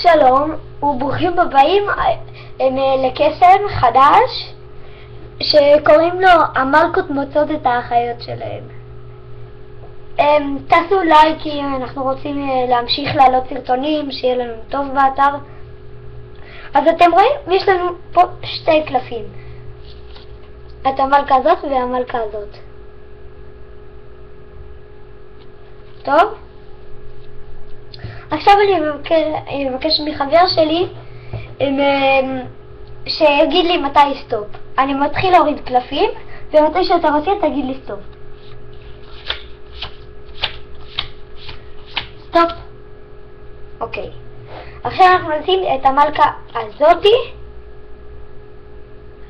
שלום וברוכים הבאים לקסם חדש שקוראים לו המלכות מוצאות את האחיות שלהם. תעשו לייק אם אנחנו רוצים להמשיך לעלות סרטונים, שיהיה לנו טוב באתר. אז אתם רואים, יש לנו פה שתי קלפים, את המלכה הזאת והמלכה הזאת. טוב, עכשיו אני מבקש מחבר שלי שיגיד לי מתי סטופ. אני מתחיל להוריד קלפים, ומתי שאתה רוצה תגיד לי סטופ. סטופ. אוקיי. עכשיו אנחנו נשים את המלכה הזאתי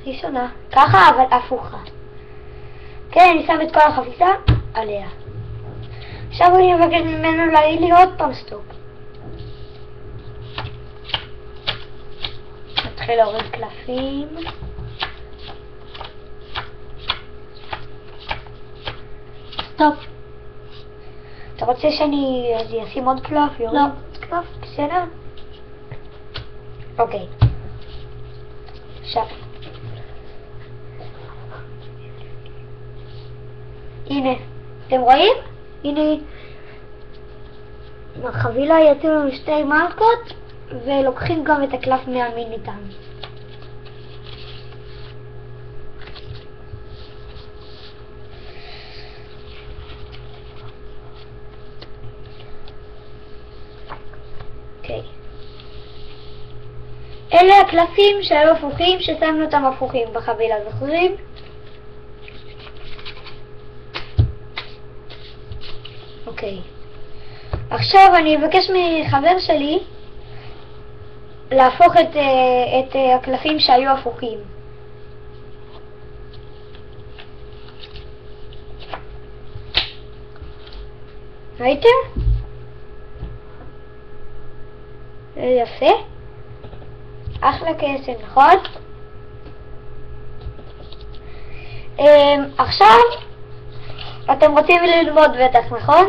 ראשונה, ככה אבל הפוכה. כן, אני שם את כל החפיסה עליה. עכשיו אני מבקש ממנו להגיד לי עוד פעם סטופ. נתחיל להוריד קלפים. סטופ. אתה רוצה שאני אשים עוד קלף? לא. קלף? בסדר? אוקיי. עכשיו. הנה. אתם רואים? הנה. בחבילה יצאו לנו שתי מלכות ולוקחים גם את הקלף מהמין איתם. אוקיי. אלה הקלפים שהיו הפוכים, ששמנו אותם הפוכים בחבילה, זוכרים? אוקיי. עכשיו אני אבקש מחבר שלי להפוך את הקלפים שהיו הפוכים. ראיתם? יפה. אחלה קסם, נכון? עכשיו אתם רוצים ללמוד בטח, נכון?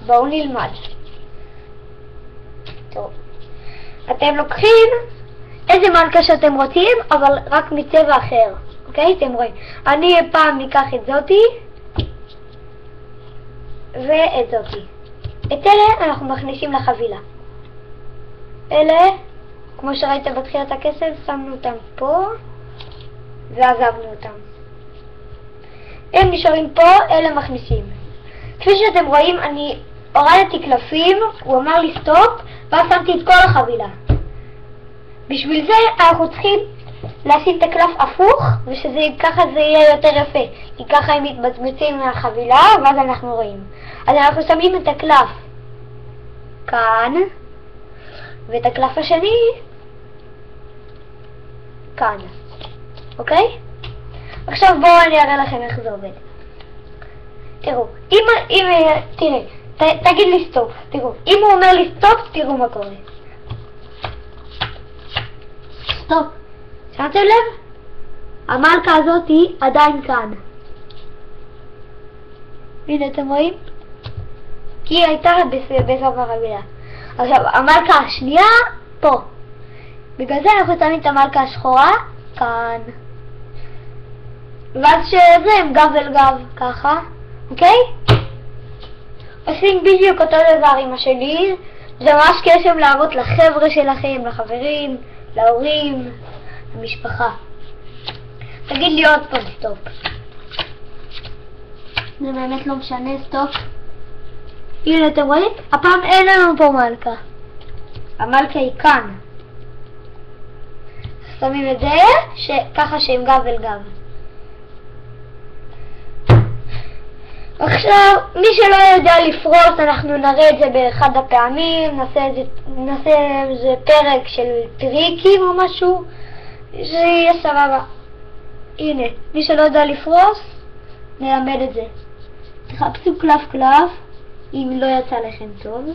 בואו נלמד. טוב. אתם לוקחים איזה מלכה שאתם רוצים, אבל רק מצבע אחר. אוקיי? אתם רואים. אני פעם ניקח את זאתי ואת זאתי. את אלה אנחנו מכניסים לחבילה. אלה, כמו שראיתם בתחילת הכסף, שמנו אותם פה ועזבנו אותם. הם נשארים פה, אלה מכניסים. כפי שאתם רואים, אני הורדתי קלפים, הוא אמר לי סטופ, ואז שמתי את כל החבילה. בשביל זה אנחנו צריכים לשים את הקלף הפוך, וככה זה יהיה יותר יפה. כי ככה הם מתבצבצים מהחבילה, ואז אנחנו רואים. אז אנחנו שמים את הקלף כאן, ואת הקלף השני כאן. אוקיי? עכשיו בואו אני אראה לכם איך זה עובד. תראו, תראה, תגיד לי סטופ, תראו, אם הוא אומר לי סטופ, תראו מה קורה. סטופ. שמתם לב? המלכה הזאת היא עדיין כאן. הנה, אתם רואים? כי היא הייתה בסוף החבילה. עכשיו, המלכה השנייה, פה. בגלל זה אנחנו שמים את המלכה השחורה, כאן. ואז שזה הם גב אל גב, ככה, אוקיי? עושים בדיוק אותו דבר עם השני. זה ממש קסם להראות לחבר'ה שלכם, לחברים, להורים, למשפחה. תגיד לי עוד פעם סטופ. זה באמת לא משנה, סטופ. הנה אתם רואים? הפעם אין לנו פה מלכה. המלכה היא כאן. שמים את זה ככה שהם גב אל גב. עכשיו, מי שלא יודע לפרוס, אנחנו נראה את זה באחד הפעמים, נעשה איזה פרק של טריקים או משהו, זה יהיה סבבה. הנה, מי שלא יודע לפרוס, נלמד את זה. תחפשו קלף, אם לא יצא לכם טוב.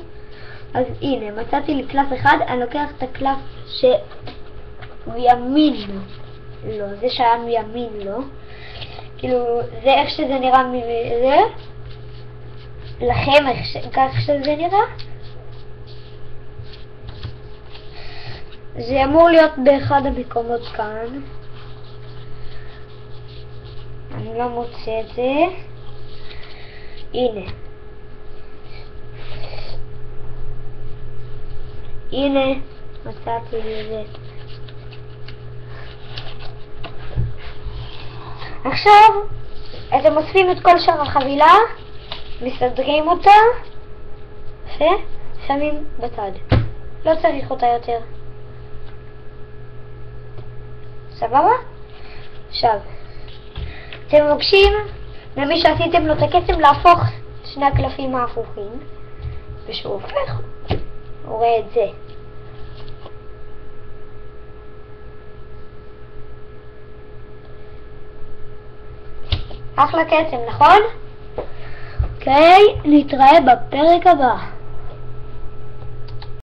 אז הנה, מצאתי לי קלף אחד, אני לוקח את הקלף שהוא ימין לו, זה שהיה מימין לו. כאילו, זה איך שזה נראה מזה, לכם איך שזה נראה. זה אמור להיות באחד המקומות כאן. אני לא מוצא את זה. הנה. הנה, מצאתי את זה. עכשיו, אתם אוספים את כל שאר החבילה, מסדרים אותה, ושמים בצד. לא צריך אותה יותר. סבבה? עכשיו, אתם מבקשים למי שעשיתם לו את הקסם להפוך שני הקלפים ההפוכים, ושהוא הופך, הוא רואה את זה. אחלה קסם, נכון? אוקיי, נתראה בפרק הבא.